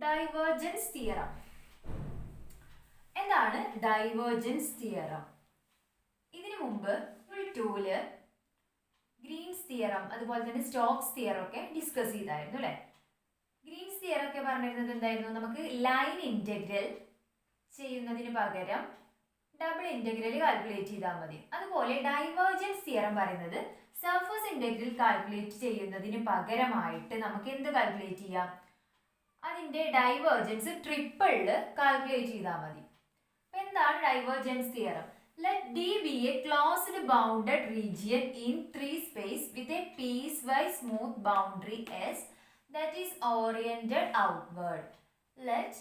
Divergence theorem. എന്താണ് divergence theorem? ഇതിനു മുമ്പ് 2-ല് ഗ്രീൻസ് തിയറം അതുപോലെ തന്നെ സ്റ്റോക്സ് തിയറം ഒക്കെ ഡിസ്കസ് ചെയ്തായിരുന്നു അല്ലേ? ഗ്രീൻസ് തിയറം ഒക്കെ പറഞ്ഞിരുന്നത് എന്തായിരുന്നു? നമുക്ക് ലൈൻ ഇന്റഗ്രൽ ചെയ്യുന്നതിന് പകരം ഡബിൾ ഇന്റഗ്രൽ കാൽക്കുലേറ്റ് ചെയ്താൽ മതി. അതുപോലെ ഡൈവേർജൻസ് തിയറം പറയുന്നത് സർഫസ് ഇന്റഗ്രൽ കാൽക്കുലേറ്റ് ചെയ്യുന്നതിന് പകരമായിട്ട് നമുക്ക് എന്ത് കാൽക്കുലേറ്റ് ചെയ്യാം? അതിന്റെ ഡൈവേർജൻസ് ട്രിപ്പിളില് കാൽക്കുലേറ്റ് ചെയ്താൽ മതി. അപ്പൊ എന്താണ് divergence theorem? Let D be a closed bounded region in 3 space with a piecewise smooth boundary S that is oriented outward. Let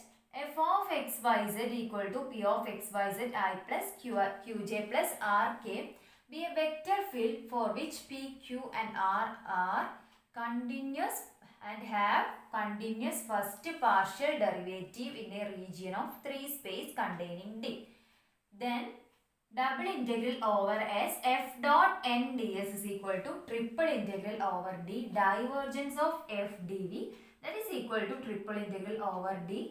f of xyz equal to p of xyz I plus qj plus rk be a vector field for which p, q and r are continuous and have continuous first partial derivative in a region of 3 space containing D. Then double integral over S f dot n ds is equal to triple integral over D divergence of f dv that is equal to triple integral over D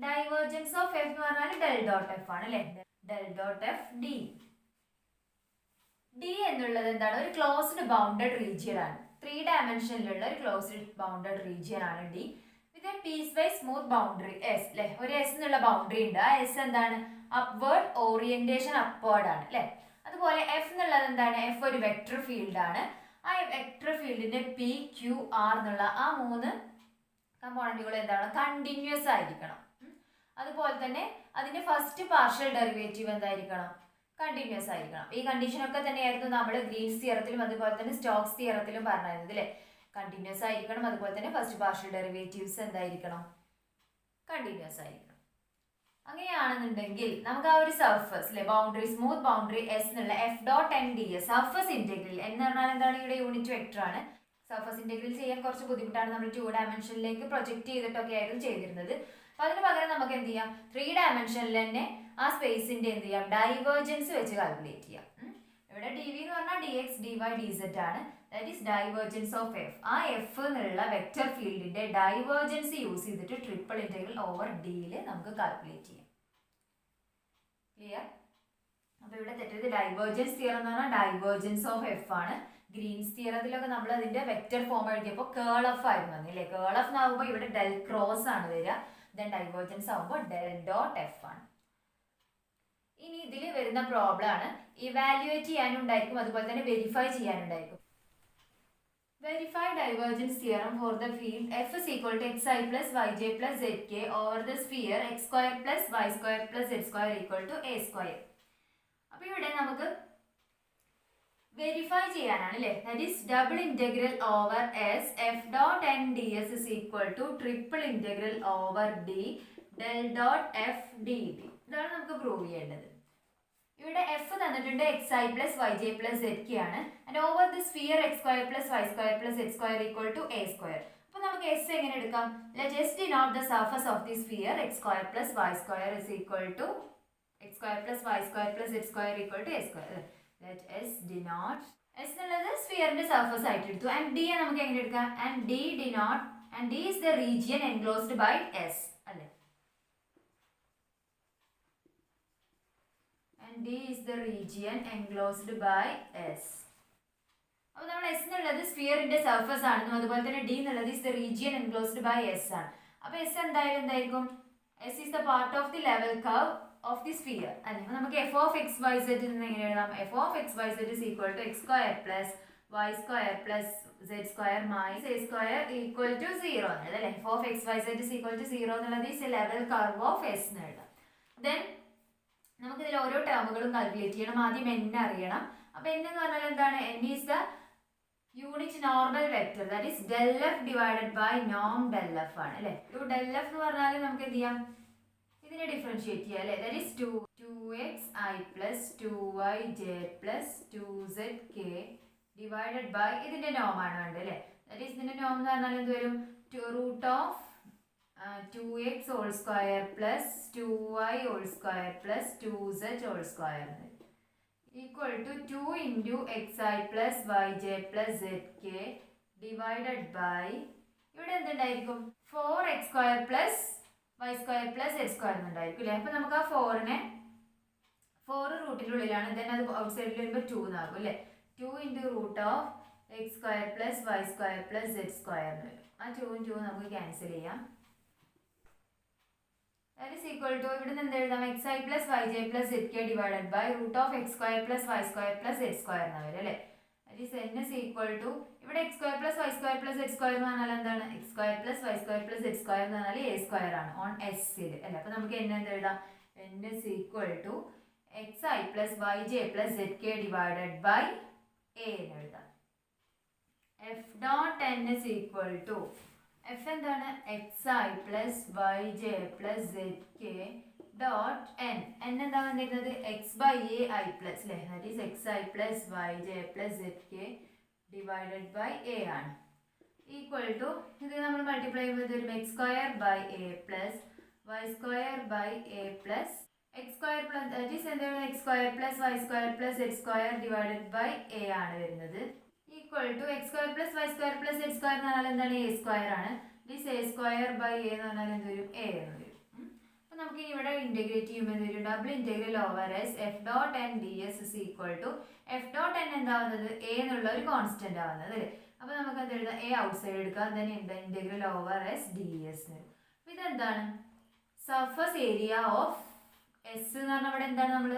divergence of f എന്ന് പറഞ്ഞാൽ del dot f ആണ് അല്ലേ? del dot f d. D എന്നുള്ളത് എന്താണ്? ഒരു closed bounded region ആണ്. 3 ഡയമെൻഷനിലുള്ള ഒരു ക്ലോസ്ഡ് ബൗണ്ടഡ് റീജിയൻ ആണ് D with a piecewise smooth boundary S അല്ലേ? ഒരു S എന്നുള്ള ബൗണ്ടറി ഉണ്ട്. ആ S എന്താണ്? അപ്വേർഡ് ഓറിയന്റേഷൻ അപ്വേർഡ് ആണ് അല്ലേ? അതുപോലെ എഫ് എന്നുള്ളത് എന്താണ്? എഫ് ഒരു വെക്ടർ ഫീൽഡ് ആണ്. ആ വെക്ടർ ഫീൽഡിന്റെ പി, ക്യു, ആർ എന്നുള്ള ആ 3 കമ്പോണന്റുകൾ എന്താണ്? കണ്ടിന്യൂസ് ആയിരിക്കണം. അതുപോലെ തന്നെ അതിന്റെ ഫസ്റ്റ് പാർഷ്യൽ ഡെറിവേറ്റീവ് എന്തായിരിക്കണം? കണ്ടിന്യൂസ് ആയിരിക്കണം. ഈ കണ്ടീഷൻ ഒക്കെ തന്നെയായിരുന്നു നമ്മൾ ഗ്രീൻസ് തിയറത്തിലും അതുപോലെ തന്നെ സ്റ്റോക്സ് തിയറത്തിലും പറഞ്ഞിരുന്നത് അല്ലേ? കണ്ടിന്യൂസ് ആയിരിക്കണം. അതുപോലെ തന്നെ ഫസ്റ്റ് പാർഷ്യൽ ഡെറിവേറ്റീവ്സ് എന്തായിരിക്കണം? കണ്ടിന്യൂസ് ആയിരിക്കണം. അങ്ങനെയാണെന്നുണ്ടെങ്കിൽ നമുക്ക് ആ ഒരു സർഫസ് അല്ലെ, ബൗണ്ടറി സ്മൂത്ത് ബൗണ്ടറി എസ് എന്നുള്ള F dot N D S surface integral എന്ന് പറഞ്ഞാൽ എന്താണ്? ഇവിടെ യൂണിറ്റ് വെക്ടർ ആണ്. സർഫസ് ഇന്റഗ്രൽ ചെയ്യാൻ കുറച്ച് ബുദ്ധിമുട്ടാണ്. നമ്മൾ 2 ഡയമെൻഷനിലേക്ക് പ്രൊജക്ട് ചെയ്തിട്ടൊക്കെ ആയിരുന്നു ചെയ്തിരുന്നത്. അപ്പൊ അതിന് പകരം നമുക്ക് എന്ത് ചെയ്യാം? 3 ഡയമെൻഷനിൽ തന്നെ ആ സ്പേസിന്റെ എന്ത് ചെയ്യാം? ഡൈവേർജൻസ് വെച്ച് കാൽക്കുലേറ്റ് ചെയ്യാം. ഇവിടെ ഡി വി എന്ന് പറഞ്ഞാൽ D X D Y D Z ആണ്. That is divergence of F. ആ എഫ് എന്നുള്ള വെക്ടർ ഫീൽഡിന്റെ ഡൈവേർജൻസ് യൂസ് ചെയ്തിട്ട് ട്രിപ്പിൾ ഇന്റഗ്രൽ ഓവർ ഡിയിൽ നമുക്ക് കാൽക്കുലേറ്റ് ചെയ്യാം. ക്ലിയർ? അപ്പൊ ഇവിടെ തെറ്റത് ഡൈവേർജൻസ് തിയറം എന്ന് പറഞ്ഞാൽ ഡൈവേർജൻസ് ഓഫ് എഫ് ആണ്. ഗ്രീൻസ് തിയറത്തിലൊക്കെ നമ്മൾ അതിന്റെ വെക്ടർ ഫോം എഴുതിയപ്പോൾ കേൾ ഓഫ് ആയിരുന്നു അല്ലേ? കേൾ ഓഫ് ആകുമ്പോൾ ഇവിടെ ഡെൽ ക്രോസ് ആണ് വരിക. ദെൻ ഡൈവേർജൻസ് ആകുമ്പോൾ ഡെൽ ഡോട്ട് എഫ് ആണ്. ഇനി ഇതിൽ വരുന്ന പ്രോബ്ലം ആണ്. ഇവാലുവേറ്റ് ചെയ്യാനുണ്ടായിരിക്കും, അതുപോലെ തന്നെ verify ചെയ്യാനുണ്ടായിരിക്കും. Verify divergence theorem for the field f is equal to xi plus yj plus zk over the sphere x square plus y square plus z square equal to a square. അപ്പോൾ ഇവിടെ നമുക്ക് verify ചെയ്യാനാണ് അല്ലേ? That is double integral over S F dot N D S is equal to triple integral over D del dot F D B. ഇതാണ് നമുക്ക് prove ചെയ്യേണ്ടത്. ഇവിടെ F തന്നിട്ടുണ്ട് X I plus Y J plus Z K ആണ്. And over the sphere X square plus Y square plus Z square equal to A square. അപ്പോൾ നമുക്ക് S എങ്ങനെ എടുക്കാം? Let S denote the surface of the sphere X square plus Y square is equal to x square plus Y square plus Z square equal to A square. Let S denote S എന്നുള്ളത് സ്ഫിയറിന്റെ surface ആയിട്ട് എടുത്തു. And D നമുക്ക് എങ്ങനെ എടുക്കാം? And D denote and D is the region enclosed by S അല്ലേ? D is the region enclosed by S. അപ്പോൾ നമ്മൾ S എന്നുള്ളത് സ്ഫിയറിന്റെ സർഫസ് ആണെന്നും അതുപോലെ തന്നെ D എന്നുള്ളത് is the region enclosed by S ആണ്. അപ്പോൾ S എന്തായിരിക്കും? S is the part of the level curve of the sphere. അല്ലെങ്കിൽ നമുക്ക് f of x y z എന്ന് എങ്ങനെ എഴുതാം? f of x y z is equal to x square plus y square plus z square minus a square equal to 0 ആണ് അല്ലേ? f of x y z is equal to 0 എന്നുള്ളത് is the level curve of S എന്ന് എഴുതാം. Then നമുക്ക് ഇതിൽ ഓരോ ടേമുകളും calculate ചെയ്യണം. ആദ്യം n അറിയണം. അപ്പോൾ n എന്ന് പറഞ്ഞാൽ എന്താണ്? n is the unit normal vector that is del f divided by norm del f ആണ് അല്ലേ? del f എന്ന് പറഞ്ഞാൽ നമുക്ക് എന്ത് ചെയ്യാം? ഇതിനെ ഡിഫറൻഷിയേറ്റ് ചെയ്യാം അല്ലേ? that is 2xi plus 2yj plus 2zk divided by ഇതിന്റെ നോം ആണ് വേണ്ടത് അല്ലേ? that is ഇതിന്റെ നോം എന്ന് പറഞ്ഞാൽ എന്ത് വരും? root of 2x whole square plus 2y whole square plus 2z whole square equal to 2 into xi plus yj plus zk divided by ഇവിടെ എന്തുണ്ടായിരിക്കും? 4x square plus Y square plus Z square എന്നുണ്ടായിരിക്കും അല്ലേ. അപ്പോൾ നമുക്ക് ആ 4 റൂട്ടിനുള്ളിലാണ്, then അത് out സൈഡിൽ വരുമ്പോൾ 2 എന്നാകും അല്ലേ. 2 × root of x square plus Y square plus Z square എന്ന് വരും. ആ 2 2 നമുക്ക് ക്യാൻസൽ ചെയ്യാം. That is equal to ഇവിടെ നിന്ന് എന്ത് എഴുതാം, xi plus yj plus zk divided by root of x square plus y square plus z square എന്ന് വരും അല്ലേ. That is n is equal to ഇവിടെ x square plus y square plus z square എന്ന് പറഞ്ഞാൽ എന്താണ്, x square plus y square plus z square എന്ന് പറഞ്ഞാൽ a square ആണ് ഓൺ s ൽ അല്ലേ. അപ്പോൾ നമുക്ക് n എന്ത് എഴുതാം, n is equal to xi plus yj plus zk divided by a എന്ന് എഴുതാം. f dot n is equal to f എന്താണ്, xi plus yj plus zk dot n. n എന്താണ് വന്നിരിക്കുന്നത്, x by a I plus അല്ലേ. that is xi plus yj plus zk divided by a ആണ്. Equal to ഇത് നമ്മൾ multiply ചെയ്യുമ്പോൾ വരും x square by a plus y square by a plus x square plus that is എന്താണ് x square plus y square plus z square divided by a ആണ് വരുന്നത്. Equal to x square plus y square plus z square എന്ന് പറഞ്ഞാൽ എന്താണ്, a square ആണ്. this a square by a എന്ന് പറഞ്ഞാൽ എന്ത് വരും, a എന്ന് വരും. അപ്പോൾ നമുക്ക് ഇവിടെ ഇൻറ്റഗ്രേറ്റ് ചെയ്യുമ്പോൾ എന്ത് വരും, double integral over S F dot N D S is equal to F dot N എന്താവുന്നത്, എ എന്നുള്ള ഒരു കോൺസ്റ്റന്റ് ആവുന്നത് അല്ലേ. അപ്പോൾ നമുക്ക് എന്ത് എഴുതാം, എ ഔട്ട് സൈഡ് എടുക്കാം, then integral over S D S എന്ന് വരും. അപ്പോൾ ഇതെന്താണ്, സർഫസ് ഏരിയ ഓഫ് എസ് എന്ന് പറഞ്ഞാൽ ഇവിടെ എന്താണ്, നമ്മൾ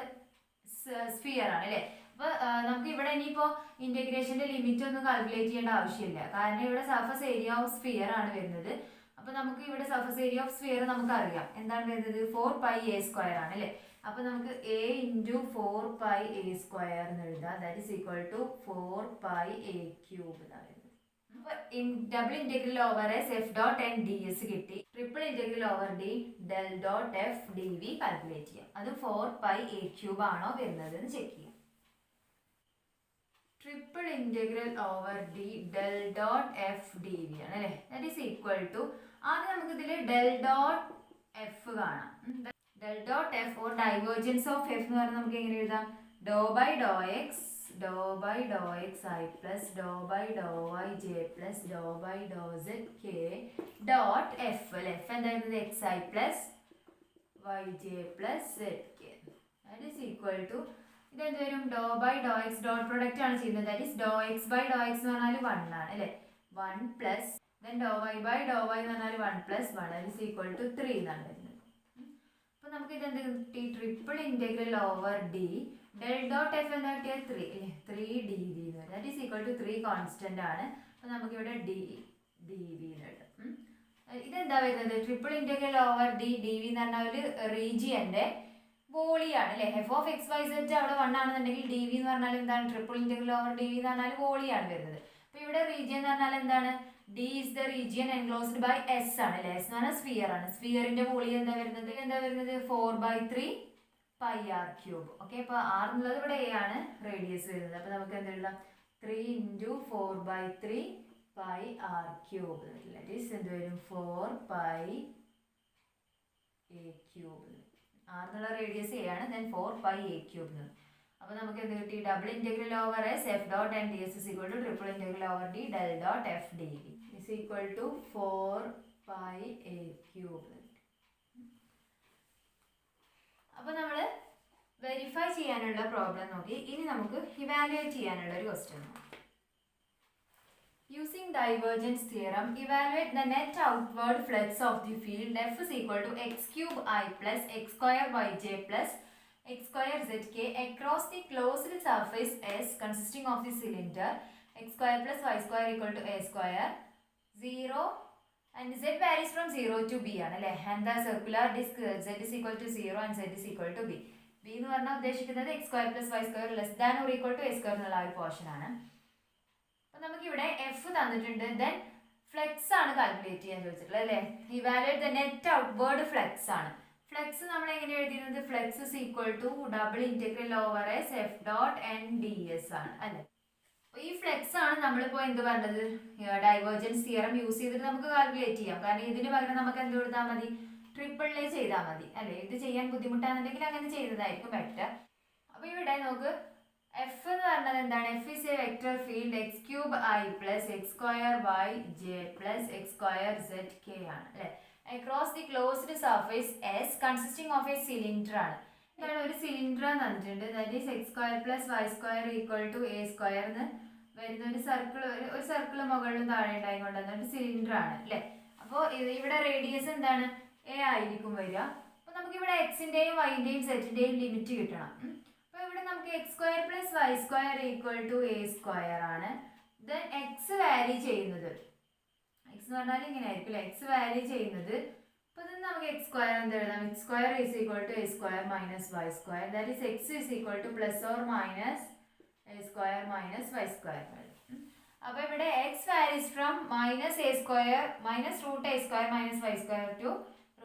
സ്ഫിയർ ആണ് അല്ലേ. അപ്പോൾ നമുക്ക് ഇവിടെ ഇനിയിപ്പോൾ ഇൻറ്റഗ്രേഷൻ്റെ ലിമിറ്റ് ഒന്നും കാൽക്കുലേറ്റ് ചെയ്യേണ്ട ആവശ്യമില്ല, കാരണം ഇവിടെ സർഫസ് ഏരിയ ഓഫ് സ്ഫിയർ ആണ് വരുന്നത്. അപ്പോൾ നമുക്ക് ഇവിടെ സർഫസ് ഏരിയ ഓഫ് സ്ഫിയർ നമുക്കറിയാം എന്താണ് വരുന്നത്, 4πa സ്ക്വയർ ആണ് അല്ലേ. അപ്പോൾ നമുക്ക് a × 4πa സ്ക്വയർ എന്ന് എഴുതാം. That is equal to 4πa cube എന്നാണ് വരുന്നത്. അപ്പോൾ double integral over S F dot N D S കിട്ടി. Triple integral over D del dot F D V calculate ചെയ്യാം. അത് 4πa ക്യൂബ് ആണോ വരുന്നത് എന്ന് ചെക്ക് ചെയ്യാം. Triple integral over D del dot F D V ആണ് അല്ലേ. That is equal to ആദ്യം നമുക്ക് ഇതിൽ ഡെൽ ഡോട്ട് എഫ് കാണാം. Del dot F or divergence of F എന്ന് പറഞ്ഞാൽ നമുക്ക് എങ്ങനെ എഴുതാം, do by do x I plus do by do y J plus do by do z k dot F അല്ലേ. എഫ് എന്തായിരുന്നത്, x I plus Y J plus Z k. That is equal to ഇതെന്ത് വരും, do by do x dot product ആണ് ചെയ്യുന്നത്. That is do x by do x എന്ന് പറഞ്ഞാൽ 1 ആണ് അല്ലേ. 1 plus then do y by do Y എന്ന് പറഞ്ഞാൽ 1 + 1 that is equal to 3 എന്നാണ് വരുന്നത്. അപ്പോൾ നമുക്ക് ഇതെന്ത് കിട്ടി, triple integral over D del dot F എന്താ കിട്ടിയത്, 3 അല്ലേ. 3 dv എന്ന് വരും. That is equal to 3 constant ആണ്. അപ്പോൾ നമുക്കിവിടെ dv എന്ന് എഴുതാം. ഇതെന്താ വരുന്നത്, triple integral over D dv എന്ന് പറഞ്ഞാൽ ഒരു റീജിയൻ്റെ വോളിയാണ് അല്ലേ. F of x y z അവിടെ 1 ആണെന്നുണ്ടെങ്കിൽ dv എന്ന് പറഞ്ഞാൽ എന്താണ്, ട്രിപ്പിൾ ഇൻറ്റഗ്രൽ ഓവർ dv എന്ന് പറഞ്ഞാൽ വോളിയാണ് വരുന്നത്. അപ്പോൾ ഇവിടെ റീജിയൻ എന്ന് പറഞ്ഞാൽ എന്താണ്, D is the region enclosed by S ആണ് അല്ലേ. S എന്ന് പറഞ്ഞാൽ സ്ഫിയർ ആണ്. സ്ഫിയറിന്റെ വോളിയം എന്താ വരുന്നത്, 4/3 πr3. ഓക്കെ, അപ്പോൾ r എന്നുള്ളത് ഇവിടെ a ആണ് റേഡിയസ് വരുന്നത്. അപ്പോൾ നമുക്ക് എന്താ എഴുതാം, 3 × 4/3 πr3. ദാറ്റ് ഈസ് എന്ത് വരും, 4πa3. r എന്നുള്ള റേഡിയസ് a ആണ്, then 4πa3. അപ്പോൾ നമുക്ക് എന്ത് കിട്ടി, double integral over S F dot N D S is equal to triple integral over D del dot F D V is equal to 4πa3. അപ്പോൾ നമ്മൾ verify ചെയ്യാനുള്ള problem നോക്കി. ഇനി നമുക്ക് ഇവാലുവേറ്റ് ചെയ്യാനുള്ള ഒരു ക്വസ്റ്റ്യൻ നോക്കാം. Using divergence theorem, evaluate the net outward flux of the field F is equal to x cube I plus x square yj plus x square zk across the closed surface S consisting of the cylinder x square plus y square equal to a square 0 and z varies from 0 to b ആണ് അല്ലേ. and the circular disk z is equal to 0 and z is equal to b. b എന്ന് പറഞ്ഞാൽ ഉദ്ദേശിക്കുന്നത് x square plus y square less than or equal to a square എന്നുള്ള ഒരു portion ആണ്. അപ്പോൾ നമുക്കിവിടെ എഫ് തന്നിട്ടുണ്ട്, ദെൻ ഫ്ലെക്സ് ആണ് കാൽക്കുലേറ്റ് ചെയ്യാൻ ചോദിച്ചിട്ടുള്ളത് അല്ലേ. Evaluate the net outward flux ആണ്. ഫ്ലെക്സ് നമ്മൾ എങ്ങനെ എഴുതിയിരുന്നത്, flux is equal to double integral over S F dot N D S ആണ് അല്ലേ. അപ്പോൾ ഈ ഫ്ലെക്സ് ആണ് നമ്മളിപ്പോൾ എന്ത് പറഞ്ഞത്, ഡൈവേർജൻസ് തിയറം യൂസ് ചെയ്തിട്ട് നമുക്ക് കാൽക്കുലേറ്റ് ചെയ്യാം. കാരണം ഇതിന് പകരം നമുക്ക് എന്ത് കൊടുത്താൽ മതി, ട്രിപ്പിളിനെ ചെയ്താൽ മതി അല്ലേ. ഇത് ചെയ്യാൻ ബുദ്ധിമുട്ടാണെന്നുണ്ടെങ്കിൽ അങ്ങനെ ചെയ്തതായിരിക്കും ബെറ്റർ. അപ്പോൾ ഇവിടെ നോക്ക്, എഫ് എന്ന് പറഞ്ഞത് എന്താണ്, F is a vector field x cube i plus x square y J plus x square z K ആണ് അല്ലേ. Across the closed surface S consisting of a cylinder ആണ്. ഇതാണ് ഒരു സിലിണ്ടർ എന്ന് പറഞ്ഞിട്ടുണ്ട്. That is x square plus Y square equal to A square എന്ന് വരുന്ന ഒരു സർക്കിൾ മുകളിലും താഴെ ഉണ്ടായിക്കൊണ്ടുവന്ന ഒരു സിലിണ്ടർ ആണ് അല്ലേ. അപ്പോൾ ഇവിടെ റേഡിയസ് എന്താണ്, എ ആയിരിക്കും വരിക. അപ്പോൾ നമുക്കിവിടെ എക്സിൻ്റെയും വൈൻ്റെയും സെറ്റിൻ്റെയും ലിമിറ്റ് കിട്ടണം. അപ്പോൾ ഇവിടെ നമുക്ക് x square plus Y square equal to A square ആണ്. ദെൻ എക്സ് വാരി ചെയ്യുന്നത്, എക്സ് എന്ന് പറഞ്ഞാൽ ഇങ്ങനെ ആയിരിക്കും അല്ലേ, എക്സ് വാരി ചെയ്യുന്നത്. അപ്പോൾ ഇത് നമുക്ക് എക്സ് സ്ക്വയർ എന്ത് എഴുതാം, x square is equal to A square minus y square, that is x is equal to plus or minus a square minus y square. അപ്പോൾ ഇവിടെ x varies from minus a square minus root a square minus y square to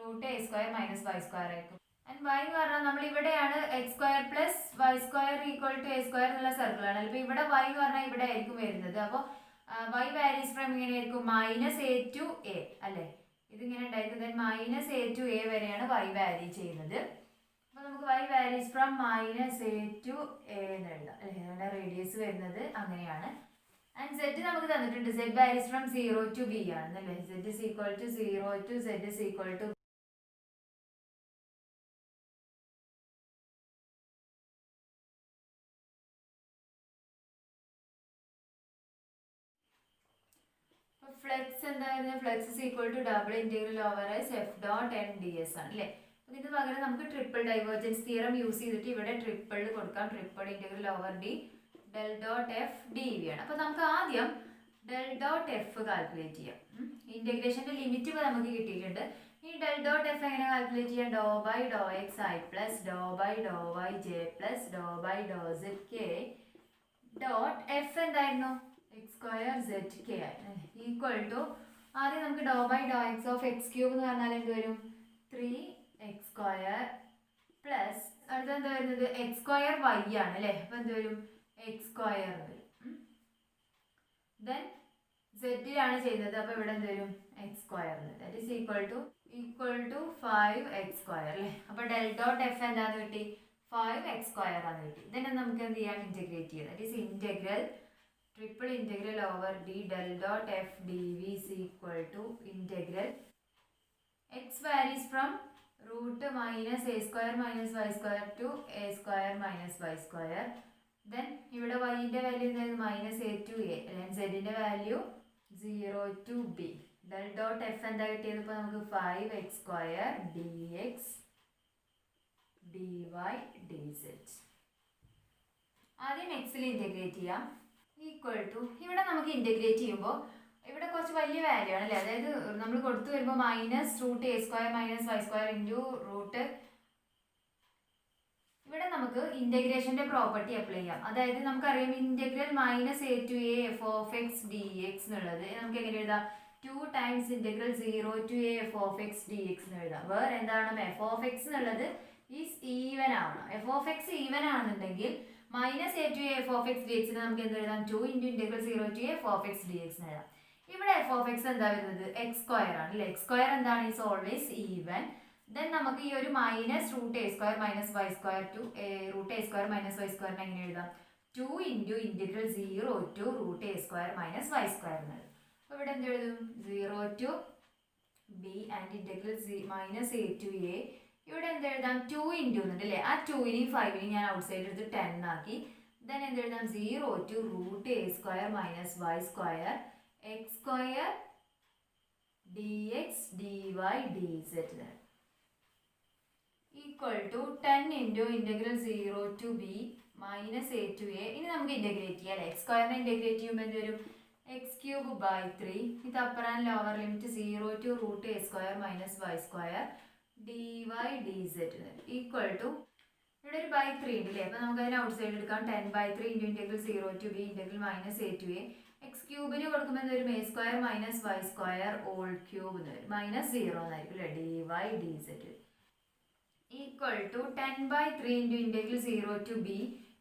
root a square minus y square ആയിരിക്കും. And y എന്ന് പറഞ്ഞാൽ നമ്മൾ ഇവിടെയാണ് x square plus Y square equal to A square എന്നുള്ള സർക്കിളാണ്. അപ്പോൾ ഇവിടെ Y എന്ന് പറഞ്ഞാൽ ഇവിടെ ആയിരിക്കും വരുന്നത്. അപ്പോൾ വൈ വാരീസ് ഫ്രം ഇങ്ങനെ ആയിരിക്കും മൈനസ് എ ടു എ അല്ലേ, ഇതിങ്ങനെ ഉണ്ടായിരിക്കും. Then minus a to a വരെയാണ് വൈ വാരി ചെയ്യുന്നത്. അപ്പോൾ നമുക്ക് y varies from minus a to a എന്ന് എഴുതാം അല്ലേ, അതിൻ്റെ റേഡിയസ് വരുന്നത് അങ്ങനെയാണ്. ആൻഡ് സെറ്റ് നമുക്ക് തന്നിട്ടുണ്ട്, z varies from 0 to b ആണെന്നല്ലേ. Z is equal to 0 to z is equal to flux എന്തായിരുന്നു, flux is equal to double integral over S F dot N D S ആണ് അല്ലേ. ഇതിന് പകരം നമുക്ക് ട്രിപ്പിൾ ഡൈവേർജൻസ് തിയറം യൂസ് ചെയ്തിട്ട് ഇവിടെ triple കൊടുക്കാം, triple integral over D del dot F D V ആണ്. അപ്പോൾ നമുക്ക് ആദ്യം ഡെൽ ഡോട്ട് എഫ് കാൽക്കുലേറ്റ് ചെയ്യാം. ഇൻറ്റഗ്രേഷൻ്റെ ലിമിറ്റ് ഇപ്പോൾ നമുക്ക് കിട്ടിയിട്ടുണ്ട്. ഈ ഡെൽ ഡോട്ട് എഫ് എങ്ങനെ കാൽക്കുലേറ്റ് ചെയ്യാം, do by do x I plus do by do y J plus do by do z k dot F എന്തായിരുന്നു, എക്സ് സ്ക്വയർ സെഡ് കെ ആയിരുന്നു equal to ആദ്യം നമുക്ക് do by do x of x cube എന്ന് പറഞ്ഞാൽ എന്ത് വരും, 3x square plus അടുത്ത എന്താ വരുന്നത് എക്സ് സ്ക്വയർ വൈ ആണ് അല്ലേ. അപ്പോൾ എന്ത് വരും, എക്സ് സ്ക്വയർ വരും. ദെൻ സെഡിലാണ് ചെയ്യുന്നത്, അപ്പോൾ ഇവിടെ എന്ത് വരും, x square. That is equal to 5x square അല്ലേ. അപ്പോൾ ഡെൽ ഡോട്ട് എഫ് എന്താന്ന് കിട്ടി, 5x സ്ക്വയർ ആണ് കിട്ടി. ഇതിനെ നമുക്ക് എന്ത് ചെയ്യാം, ഇൻറ്റഗ്രേറ്റ് ചെയ്യാം. That is integral triple integral over D del dot F D V is equal to integral x varies from root minus a square minus y square to A square minus y square. Then ഇവിടെ വൈൻ്റെ value എന്തായിരുന്നു, minus a to a, സെഡിൻ്റെ value 0 to b. Del dot F എന്താ കിട്ടിയത്, ഇപ്പോൾ നമുക്ക് 5x square d X D Y d z. ആദ്യം എക്സിൽ ഇൻറ്റഗ്രേറ്റ് ചെയ്യാം. ഈക്വൽ ടു ഇവിടെ നമുക്ക് ഇൻറ്റഗ്രേറ്റ് ചെയ്യുമ്പോൾ ഇവിടെ കുറച്ച് വലിയ വാല്യൂ ആണ് അല്ലേ. അതായത് നമ്മൾ കൊടുത്തു വരുമ്പോൾ minus root a square minus y square into root, ഇവിടെ നമുക്ക് ഇൻറ്റഗ്രേഷൻ്റെ പ്രോപ്പർട്ടി അപ്ലൈ ചെയ്യാം. അതായത് നമുക്കറിയാം integral minus a to a f of x d x എന്നുള്ളത് നമുക്ക് എങ്ങനെ എഴുതാം, 2 times integral 0 to a f of x d x എന്ന് എഴുതാം. വേറെ എന്താണ്, എഫ് ഓഫ് എക്സ് എന്നുള്ളത് ഈസ് ഈവൻ ആവണം. എഫ് ഓഫ് എക്സ് ഈവൻ ആണെന്നുണ്ടെങ്കിൽ minus a to a f of x D എക്സിന് നമുക്ക് എന്ത് എഴുതാം, 2 into integral 0 to a f of x d x എന്ന് എഴുതാം. ഇവിടെ എഫ് ഓഫ് എക്സ് എന്താ വരുന്നത്, എക്സ് സ്ക്വയർ ആണ് അല്ലേ. എക്സ് സ്ക്വയർ എന്താണ്, ഈസ് ഓൾവേസ് ഈവൻ. ദെൻ നമുക്ക് ഈ ഒരു minus root a square minus y square to root a square minus y സ്ക്വയറിന് എങ്ങനെ എഴുതാം, 2 into integral 0 to root a square minus y square എന്നത്. അപ്പോൾ ഇവിടെ എന്ത് എഴുതും, 0 to b and integral minus a to a. ഇവിടെ എന്ത് എഴുതാം, 2 ഇൻറ്റു എന്നുണ്ട് അല്ലേ. ആ 2നെയും 5നെയും ഞാൻ ഔട്ട് സൈഡ് എടുത്ത് 10 ആക്കി. ദെൻ എന്ത് എഴുതാം, 0 to root a square minus y square x square d X D Y d z equal to 10 into integral 0 to b minus a to a. ഇനി നമുക്ക് ഇൻറ്റഗ്രേറ്റ് ചെയ്യാം അല്ലേ. എക്സ് സ്ക്വയറിനെ ഇൻറ്റഗ്രേറ്റ് ചെയ്യുമ്പോൾ എന്ത് വരും, എക്സ് ക്യൂബ് ബൈ 3. ഇത് upper and lower limit 0 to root a square minus y square d Y d z equal to ഇവിടെ ഒരു ബൈ 3 ഉണ്ട് അല്ലേ. അപ്പോൾ നമുക്ക് അതിന് ഔട്ട് സൈഡ് എടുക്കാം. 10/3 into integral 0 to b integral minus a to a. X ക്യൂബിന് കൊടുക്കുമ്പോൾ എന്ത് വരും, a square minus y square whole cube എന്ന് വരും. മൈനസ് 0 എന്നായിരിക്കും അല്ലേ, d Y d z equal to 10/3 into integral 0 to b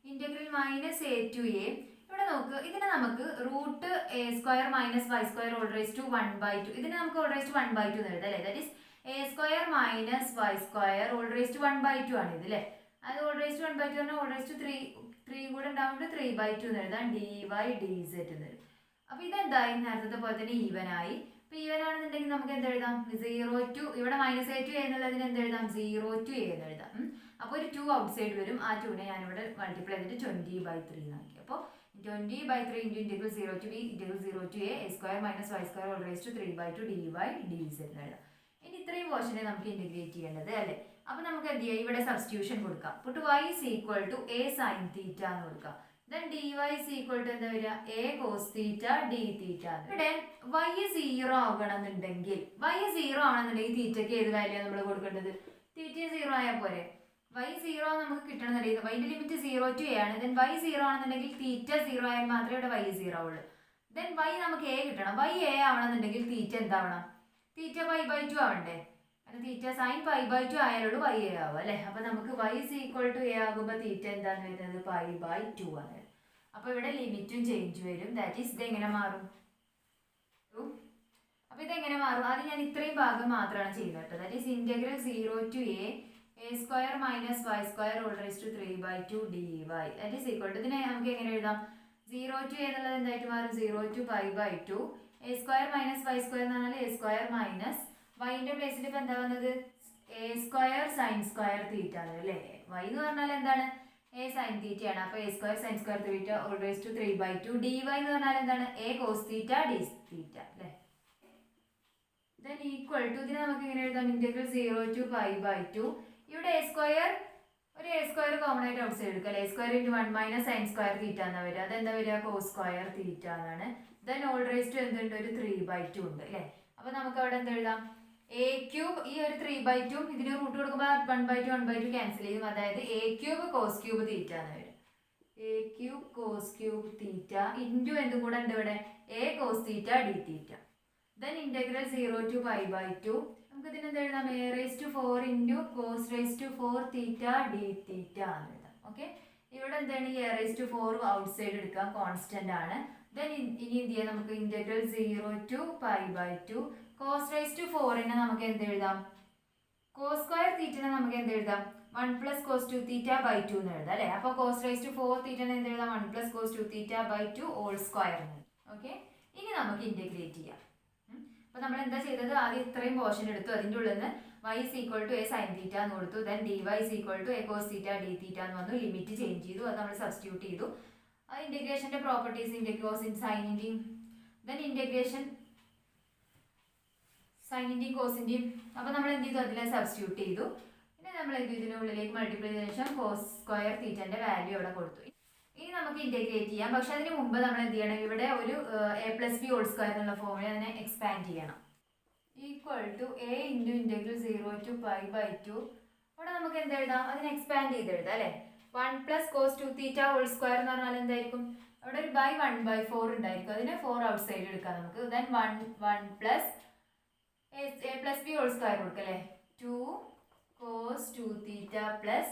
integral minus a to a. ഇവിടെ നോക്ക്, ഇതിനെ നമുക്ക് root a square minus y square all raise to 1/2. ഇതിനെ നമുക്ക് ഓൾ റൈസ് ടു 1/2 എന്ന് എഴുതാം അല്ലേ. That is a square minus y square all raise to 1/2 ആണ് ഇത് അല്ലേ. അത് ഓൾ റൈസ് ടു 1/2 പറഞ്ഞാൽ ഓൾ റൈസ് ടു 3 കൂടെ ഉണ്ടാവുമ്പോൾ 3/2 എന്ന് എഴുതാം. ഡി വൈ ഡി സെഡ് എന്ന് എഴുതും. അപ്പോൾ ഇതെന്തായി, നേരത്തെ പോലെ തന്നെ ഈവൻ ആയി. അപ്പോൾ ഈവൻ ആണെന്നുണ്ടെങ്കിൽ നമുക്ക് എന്ത് എഴുതാം 0 to ഇവിടെ -a to a എന്നുള്ളതിന് എന്ത് എഴുതാം 0 to a എന്ന് എഴുതാം. അപ്പോൾ ഒരു 2 ഔട്ട് സൈഡ് വരും. ആ 2നെ ഞാനിവിടെ മൾട്ടിപ്ലൈ ചെയ്തിട്ട് 20/3 എന്നാക്കി. അപ്പോൾ 20/3 × integral 0 to b integral 0 to a square minus y square all raised to 3/2 dy dz എന്ന് എഴുതാം. ഇനി ഇത്രയും പോർഷനെ നമുക്ക് ഇന്റഗ്രേറ്റ് ചെയ്യേണ്ടത് അല്ലേ. അപ്പോൾ നമുക്ക് എന്ത് ചെയ്യാം, ഇവിടെ സബ്സ്റ്റിറ്റ്യൂഷൻ കൊടുക്കാം. Puttu y is equal to a sin theta എന്ന് കൊടുക്കാം. then dy is equal to എന്താ വരിക a cos theta d theta. ഇവിടെ y 0 ആകണമെന്നുണ്ടെങ്കിൽ തീറ്റയ്ക്ക് ഏത് വാല്യൂ നമ്മൾ കൊടുക്കേണ്ടത്? തീറ്റ 0 ആയാൽ പോരെ. y 0 നമുക്ക് കിട്ടണമെന്നുണ്ടെങ്കിൽ y ലിമിറ്റ് 0 to a ആണ്. then y 0 ആണെന്നുണ്ടെങ്കിൽ തീറ്റ 0 ആയാൽ മാത്രമേ ഇവിടെ y 0 ആവുള്ളൂ. then y നമുക്ക് a കിട്ടണം. y a ആവണമെന്നുണ്ടെങ്കിൽ തീറ്റ എന്താവണം? തീറ്റ π/2 ആവണ്ടേ. കാരണം തീറ്റ sin π/2 ആയാലുള്ളൂ y a ആവുക അല്ലേ. അപ്പോൾ നമുക്ക് y is equal to a ആകുമ്പോൾ തീറ്റ എന്താണ് വരുന്നത്? π/2 ആണ്. അപ്പോൾ ഇവിടെ ലിമിറ്റും ചേഞ്ച് വരും. ദാറ്റ് ഈസ് ഇതെങ്ങനെ മാറും? അപ്പോൾ ഇതെങ്ങനെ മാറും? അത് ഞാൻ ഇത്രയും ഭാഗം മാത്രമാണ് ചെയ്യുന്നത് കേട്ടോ. That is integral 0 to a square minus y square all raised to 3/2 dy. That is equal to ഇതിനെ നമുക്ക് എങ്ങനെ എഴുതാം? 0 to a എന്നുള്ളത് എന്തായിട്ട് മാറും? 0 to π/2 a square minus y square എന്ന് പറഞ്ഞാൽ a square minus yന്റെ പ്ലേസിൽ ഇപ്പോൾ എന്താ വന്നത്? a square sin square theta ആണ് അല്ലേ. y എന്ന് പറഞ്ഞാൽ എന്താണ്? a sin theta ആണ്. അപ്പോൾ a square sin square theta all raised to 3/2 dy എന്ന് പറഞ്ഞാൽ എന്താണ്? a cos theta d theta അല്ലേ. then equal to ഇതിനെ നമുക്ക് എങ്ങനെ എഴുതാം? ഇന്റഗ്രൽ 0 to π/2 ഇവിടെ a square കോമൺ ആയിട്ട് ഔട്ട് സൈഡ് എടുക്കുക അല്ലേ. a square × 1 minus sin square theta എന്നാ വരിക. അതെന്താ വരിക? cos square theta എന്നാണ്. then all raised to എന്തുണ്ട്? ഒരു 3/2 ഉണ്ട് അല്ലേ. അപ്പോൾ നമുക്ക് അവിടെ എന്ത് എഴുതാം? a cube ഈ ഒരു 3/2 ഇതിന് റൂട്ട് കൊടുക്കുമ്പോൾ 1/2 ക്യാൻസൽ ചെയ്യും. അതായത് a cube cos cube theta എന്ന് വരും. a cube cos cube theta into എന്തും കൂടെ ഉണ്ട് ഇവിടെ? a cos theta d theta. then integral 0 to π/2 നമുക്ക് ഇതിന് എന്ത് എഴുതാം? a raised to 4 into cos raised to 4 theta d theta എന്ന് എഴുതാം. ഓക്കെ, ഇവിടെ എന്താണ്? ഈ a raised to 4 out side എടുക്കാം, കോൺസ്റ്റന്റ് ആണ്. then ഇനി എന്ത് ചെയ്യാം? നമുക്ക് integral 0 to π/2 cos raised to 4നെ നമുക്ക് എന്ത് എഴുതാം? cos square theta നമുക്ക് എന്ത് എഴുതാം? 1 plus cos 2 theta by 2 എന്ന് എഴുതാം അല്ലേ. അപ്പോൾ cos raised to 4 theta എന്ത് എഴുതാം? 1 plus cos 2 theta by 2 whole square എന്ന്. ഓക്കെ, ഇനി നമുക്ക് ഇന്റഗ്രേറ്റ് ചെയ്യാം. അപ്പോൾ നമ്മൾ എന്താ ചെയ്തത്? ആദ്യം ഇത്രയും പോർഷൻ എടുത്തു. അതിൻ്റെ ഉള്ളിൽ നിന്ന് y is equal to a sin theta എന്ന് കൊടുത്തു. then dy is equal to a cos theta d theta എന്ന് വന്നു. ലിമിറ്റ് ചേഞ്ച് ചെയ്തു, അത് നമ്മൾ സബ്സ്റ്റിറ്റ്യൂട്ട് ചെയ്തു. ആ ഇൻ്റഗ്രേഷൻ്റെ പ്രോപ്പർട്ടീസ് സൈനിൻ്റെയും then ഇൻ്റഗ്രേഷൻ സൈനിൻ്റെയും കോസിൻ്റെയും. അപ്പോൾ നമ്മൾ എന്ത് ചെയ്തു? അതിലെ സബ്സ്റ്റിറ്റ്യൂട്ട് ചെയ്തു. പിന്നെ നമ്മൾ എന്ത് ചെയ്തു? ഇതിനുള്ളിലേക്ക് മൾട്ടിപ്ലൈ ചെയ്തതിനു ശേഷം കോസ് സ്ക്വയർ തീറ്റൻ്റെ വാല്യൂ അവിടെ കൊടുത്തു. ഇനി നമുക്ക് ഇന്റഗ്രേറ്റ് ചെയ്യാം. പക്ഷെ അതിന് മുമ്പ് നമ്മൾ എന്ത് ചെയ്യണം? ഇവിടെ ഒരു a+b ഹോൾ സ്ക്വയർ എന്നുള്ള ഫോമിൽ അതിനെ എക്സ്പാൻഡ് ചെയ്യണം. Equal to a into integral 0 to π/2. അവിടെ നമുക്ക് എന്ത് എഴുതാം? അതിനെ എക്സ്പാൻഡ് ചെയ്ത് എഴുതാം അല്ലേ. 1 plus cos 2 theta whole square എന്ന് പറഞ്ഞാൽ എന്തായിരിക്കും? അവിടെ ഒരു ബൈ 1/4 ഉണ്ടായിരിക്കും. അതിനെ 4 ഔട്ട് സൈഡ് എടുക്കാം നമുക്ക്. then 1 plus a+b whole square കൊടുക്കാം അല്ലേ. 2 cos 2 theta plus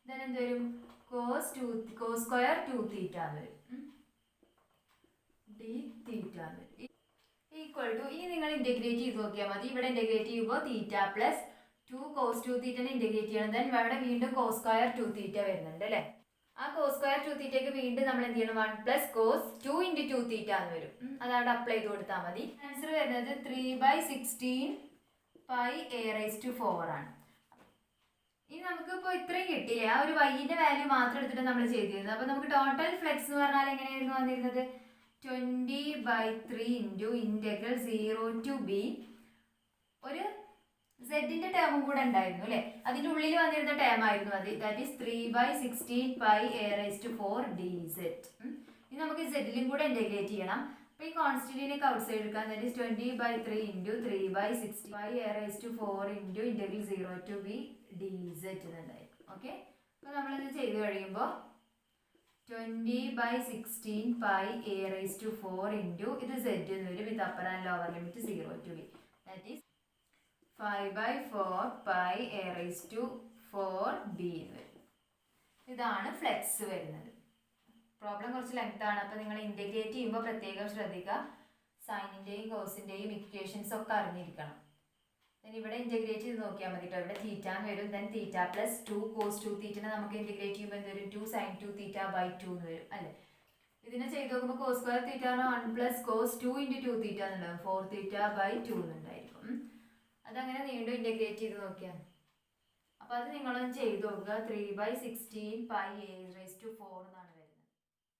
then എന്ത് വരും? cos square 2 theta എന്ന് വരും. d theta എന്ന് വരും. ഈക്വൽ ടു ഇനി നിങ്ങൾ ഇന്റഗ്രേറ്റ് ചെയ്ത് നോക്കിയാൽ മതി. ഇവിടെ ഇന്റഗ്രേറ്റ് ചെയ്യുമ്പോൾ theta plus 2 cos 2 theta integrate ചെയ്യണം. ദെൻ ഇവിടെ വീണ്ടും cos square 2 theta വരുന്നുണ്ട് അല്ലേ. ആ cos square 2 theta വീണ്ടും നമ്മൾ എന്ത് ചെയ്യണം? 1 plus cos 2 into 2 theta എന്ന് വരും. അതവിടെ അപ്ലൈ ചെയ്ത് കൊടുത്താൽ മതി. ആൻസർ വരുന്നത് 3/16 pi a raised to 4 ആണ്. ഇനി നമുക്ക് ഇപ്പോൾ ഇത്രയും കിട്ടിയില്ലേ? ആ ഒരു വൈൻ്റെ വാല്യൂ മാത്രം എടുത്തിട്ട് നമ്മൾ ചെയ്തിരുന്നത്. അപ്പോൾ നമുക്ക് ടോട്ടൽ ഫ്ലെക്സ് എന്ന് പറഞ്ഞാൽ എങ്ങനെയായിരുന്നു വന്നിരുന്നത്? 20/3 ഇൻറ്റു ഇൻ്റഗ്രൽ 0 to b ഒരു സെഡിൻ്റെ ടേമും കൂടെ ഉണ്ടായിരുന്നു അല്ലേ. അതിൻ്റെ ഉള്ളിൽ വന്നിരുന്ന ടേം ആയിരുന്നു അത്. That is 3/16 pi a raised to 4 dz. ഇനി നമുക്ക് സെഡിലും കൂടെ ഇൻ്റഗ്രേറ്റ് ചെയ്യണം. അപ്പോൾ ഈ കോൺസ്റ്റന്റിനൊക്കെ ഔട്ട് സൈഡ് എടുക്കാം. That is 20/3 into 3/16 pi a raised to 4 into integral 0 to b dz എന്നുണ്ടായിരിക്കും. ഓക്കെ, അപ്പോൾ നമ്മളിത് ചെയ്ത് കഴിയുമ്പോൾ 20/16 pi a raised to 4 into ഇത് z എന്ന് വരും. With upper and lower limit 0 to b. That is 5/4 pi a raised to 4b എന്ന് വരും. ഇതാണ് ഫ്ലെക്സ് വരുന്നത്. പ്രോബ്ലം കുറച്ച് ലെങ്ത് ആണ്. അപ്പോൾ നിങ്ങൾ ഇൻ്റഗ്രേറ്റ് ചെയ്യുമ്പോൾ പ്രത്യേകം ശ്രദ്ധിക്കുക. സൈനിൻ്റെയും കോസിൻ്റെയും ഇക്വേഷൻസ് ഒക്കെ അറിഞ്ഞിരിക്കണം. ദെൻ ഇവിടെ ഇൻ്റഗ്രേറ്റ് ചെയ്ത് നോക്കിയാൽ മതി കേട്ടോ. ഇവിടെ തീറ്റ എന്ന് വരും. Then theta plus 2 cos 2 theta നമുക്ക് ഇൻ്റഗ്രേറ്റ് ചെയ്യുമ്പോൾ എന്ത് വരും? 2 sin 2 theta by 2 എന്ന് വരും അല്ലേ. ഇതിനെ ചെയ്ത് നോക്കുമ്പോൾ കോസ് സ്ക്വയർ തീറ്റ 1+cos2 × 2 θ എന്നുണ്ടാവും. 4θ/2 എന്നുണ്ടായിരിക്കും. അതങ്ങനെ വീണ്ടും ഇൻ്റഗ്രേറ്റ് ചെയ്ത് നോക്കിയാൽ അപ്പോൾ അത് നിങ്ങളൊന്ന് ചെയ്ത് നോക്കുക. 3/16 πa⁴ എന്നാണ് വരുന്നത്.